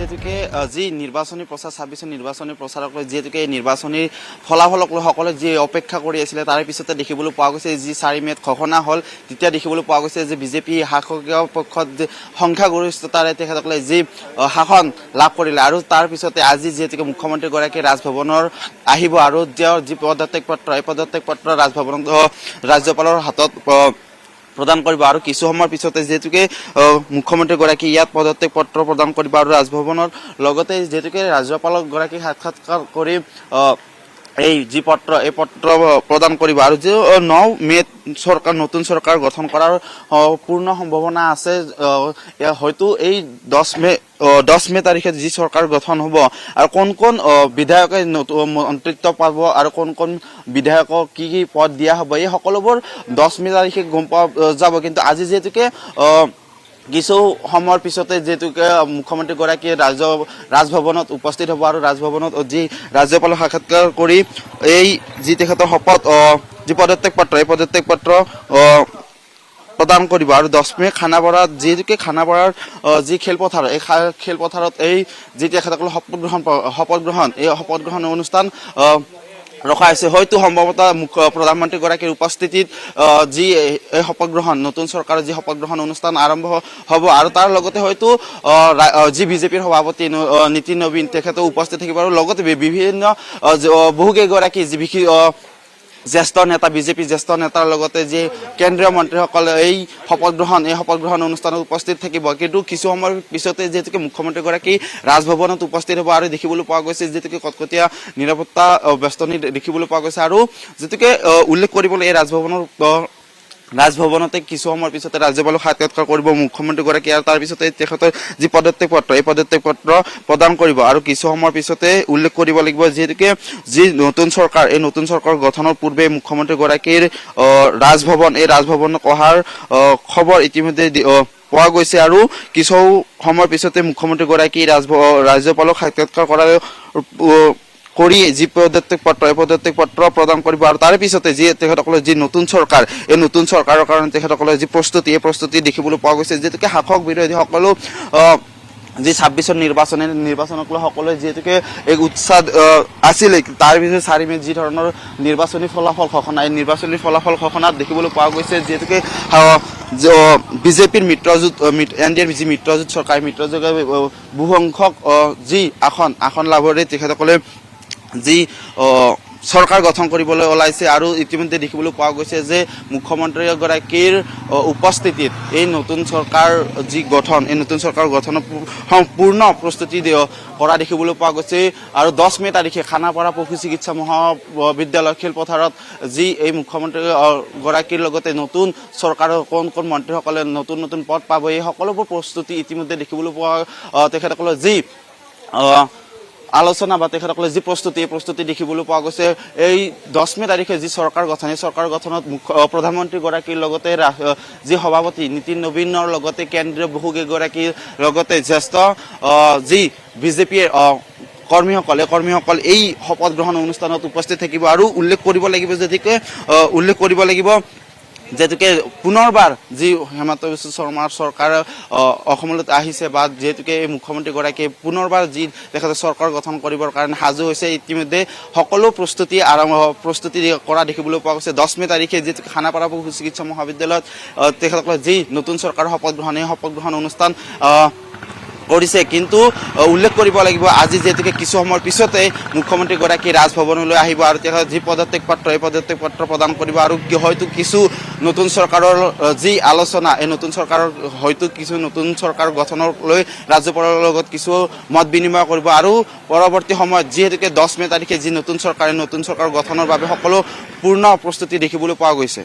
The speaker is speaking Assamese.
যেহেতুকে যি নিৰ্বাচনী প্ৰচাৰ 26 নিৰ্বাচনী প্ৰচাৰক লৈ যেহেতুকে নিৰ্বাচনী ফলাফলক লৈ সকলে যি অপেক্ষা কৰি আছিল তাৰ পিছতে দেখিবলৈ পোৱা গৈছে যি 4 মেত ঘোষণা হ'ল তেতিয়া দেখিবলৈ পোৱা গৈছে যে বিজেপি শাসকীয় পক্ষত সংখ্যাগৰিষ্ঠতাৰে তেখেতসকলে যি শাসন লাভ কৰিলে আৰু তাৰ পিছতে আজি যেহেতুকে মুখ্যমন্ত্ৰী গৰাকী ৰাজভৱনৰ আহিব আৰু যি পদত্যাগ পত্ৰ এই পদত্যাগ পত্ৰ ৰাজভৱনত ৰাজ্যপালৰ হাতত প্ৰদান কৰিব আৰু কিছু সময়ৰ পিছতে যেহেতুকে মুখ্যমন্ত্ৰী গৰাকী ইয়াত পদত্যাগ পত্ৰ প্ৰদান কৰিব আৰু ৰাজভৱনৰ লগতে যেহেতুকে ৰাজ্যপালক গৰাকী সাক্ষাৎকাৰ কৰি এই যি পত্ৰ এই পত্ৰ প্ৰদান কৰিব আৰু যে 9 মেত সরকার নতুন সরকার গঠন করার পূর্ণ সম্ভাবনা আছে হয়তো এই 10 মে তারিখে যি সরকার গঠন হব আর কোন কোন বিধায়কে মন্ত্রিত্ব পাব আর কোন কোন বিধায়কক কি কি পদ দিয়া হব এই সকলোবোৰ 10 মে তাৰিখে গম পাওয়া যাব কিন্তু আজি যেহেতুকে কিছু সময়ৰ পিছতে যেহেতুকে মুখ্যমন্ত্ৰী গৰাকী ৰাজভৱনত উপস্থিত হ'ব আৰু ৰাজভৱনত যি ৰাজ্যপালক সাক্ষাৎকাৰ কৰি এই যি তেখেতৰ শপত যি পদত্যাগ পত্ৰ এই পদত্যাগ পত্ৰ প্ৰদান কৰিব আৰু 10 মে খানাপাৰাত যেহেতুকে খানাপাৰাৰ যি খেলপথাৰ এই খেলপথাৰত এই যি তেখেতসকলৰ শপত গ্ৰহণ অনুষ্ঠান ৰখা আছে হয়তো সম্ভৱত প্ৰধানমন্ত্ৰী গৰাকীৰ উপস্থিতিত যি এই শপত গ্ৰহণ নতুন চৰকাৰৰ যি শপত গ্ৰহণ অনুষ্ঠান আৰম্ভ হ'ব আৰু তাৰ লগতে হয়তো যি বিজেপিৰ সভাপতি নীতিন নবীন তেখেত উপস্থিত থাকিব আৰু লগতে বিভিন্ন বহুকেইগৰাকী যি জ্যেষ্ঠ নেতা বিজেপি জ্যেষ্ঠ নেতাৰ লগতে যি কেন্দ্ৰীয় মন্ত্ৰীসকলে এই শপত গ্ৰহণ অনুষ্ঠানত উপস্থিত থাকিব কিন্তু কিছু সময়ৰ পিছতে যেহেতুকে মুখ্যমন্ত্ৰী গৰাকী ৰাজভৱনত উপস্থিত হ'ব আৰু দেখিবলৈ পোৱা গৈছে যেহেতুকে কটকটীয়া নিৰাপত্তা বেষ্টনী দেখিবলৈ পোৱা গৈছে আৰু যেহেতুকে উল্লেখ কৰিবলৈ এই ৰাজভৱনতে কিছু সময়ৰ পিছতে ৰাজ্যপালক সাক্ষাৎকাৰ কৰিব মুখ্যমন্ত্ৰী গৰাকী আৰু তাৰ পিছতে তেখেতৰ যি পদত্যাগ পত্ৰ এই পদত্যাগ পত্ৰ প্ৰদান কৰিব আৰু কিছু সময়ৰ পিছতে উল্লেখ কৰিব লাগিব যেহেতুকে যি নতুন চৰকাৰ এই নতুন চৰকাৰ গঠনৰ পূৰ্বে মুখ্যমন্ত্ৰী গৰাকীৰ ৰাজভৱনক অহাৰ খবৰ ইতিমধ্যে পোৱা গৈছে আৰু কিছু সময়ৰ পিছতে মুখ্যমন্ত্ৰী গৰাকী ৰাজ্যপালক সাক্ষাৎকাৰ কৰাৰ কৰি যি পদত্যাগ পত্ৰ প্ৰদান কৰিব আৰু তাৰ পিছতে যি তেখেতসকলৰ যি নতুন চৰকাৰ এই নতুন চৰকাৰৰ কাৰণে তেখেতসকলৰ যি প্ৰস্তুতি দেখিবলৈ পোৱা গৈছে যেহেতুকে শাসক বিৰোধী সকলো যি 26 নিৰ্বাচনক লৈ সকলোৱে যেহেতুকে এক উৎসাহ আছিল তাৰ পিছত 4 মে যি ধৰণৰ নিৰ্বাচনী ফলাফল ঘোষণাত দেখিবলৈ পোৱা গৈছে যেহেতুকে বিজেপিৰ মিত্ৰজোঁট এনডিএৰ যি মিত্ৰজোঁট চৰকাৰ মিত্ৰজোঁটে বহু সংখ্যক যি আসন লাভৰে তেখেতসকলে যি চৰকাৰ গঠন কৰিবলৈ ওলাইছে আৰু ইতিমধ্যে দেখিবলৈ পোৱা গৈছে যে মুখ্যমন্ত্ৰী গৰাকীৰ উপস্থিতিত এই নতুন চৰকাৰ যি গঠন এই নতুন চৰকাৰ গঠনৰ সম্পূৰ্ণ প্ৰস্তুতি কৰা দেখিবলৈ পোৱা গৈছে আৰু 10 মে তাৰিখে খানাপাৰা পশু চিকিৎসা মহাবিদ্যালয় খেলপথাৰত যি এই মুখ্যমন্ত্ৰী গৰাকীৰ লগতে নতুন চৰকাৰৰ কোন কোন মন্ত্ৰীসকলে নতুন পদ পাব এই সকলোবোৰ প্ৰস্তুতি ইতিমধ্যে দেখিবলৈ পোৱা তেখেতসকলৰ যি আলোচনা বা তেখেতসকলে যি প্ৰস্তুতি দেখিবলৈ পোৱা গৈছে এই 10 মে তাৰিখে যি চৰকাৰ গঠন এই চৰকাৰ গঠনত প্ৰধানমন্ত্ৰী গৰাকীৰ লগতে যি সভাপতি নীতিন নবীনৰ লগতে কেন্দ্ৰীয় বহুকেইগৰাকীৰ লগতে জ্যেষ্ঠ যি বিজেপিৰ কৰ্মীসকল এই শপত গ্ৰহণ অনুষ্ঠানত উপস্থিত থাকিব আৰু উল্লেখ কৰিব লাগিব যেহেতুকে পুনৰবাৰ যি হেমন্ত বিশ্ব শৰ্মাৰ চৰকাৰ অসমলৈ আহিছে বা যেহেতুকে এই মুখ্যমন্ত্ৰী গৰাকীয়ে পুনৰবাৰ যি তেখেতে চৰকাৰ গঠন কৰিবৰ কাৰণে সাজু হৈছে ইতিমধ্যে সকলো প্ৰস্তুতি কৰা দেখিবলৈ পোৱা গৈছে 10 মে তাৰিখে যেহেতুকে খানাপাৰা পশু চিকিৎসা মহাবিদ্যালয়ত তেখেতসকলে যি নতুন চৰকাৰৰ শপত গ্ৰহণ অনুষ্ঠান কৰিছে কিন্তু উল্লেখ কৰিব লাগিব আজি যেহেতুকে কিছু সময়ৰ পিছতে মুখ্যমন্ত্ৰী গৰাকী ৰাজভৱনলৈ আহিব আৰু তেখেতে যি পদত্যাগ পত্ৰ প্ৰদান কৰিব আৰু হয়তো কিছু নতুন চৰকাৰৰ যি আলোচনা এই নতুন চৰকাৰৰ হয়তো কিছু নতুন চৰকাৰ গঠনৰ লৈ ৰাজ্যপালৰ লগত কিছু মত বিনিময় কৰিব আৰু পৰৱৰ্তী সময়ত যেহেতুকে 10 মে তাৰিখে যি নতুন চৰকাৰ গঠনৰ বাবে সকলো পূৰ্ণ প্ৰস্তুতি দেখিবলৈ পোৱা গৈছে।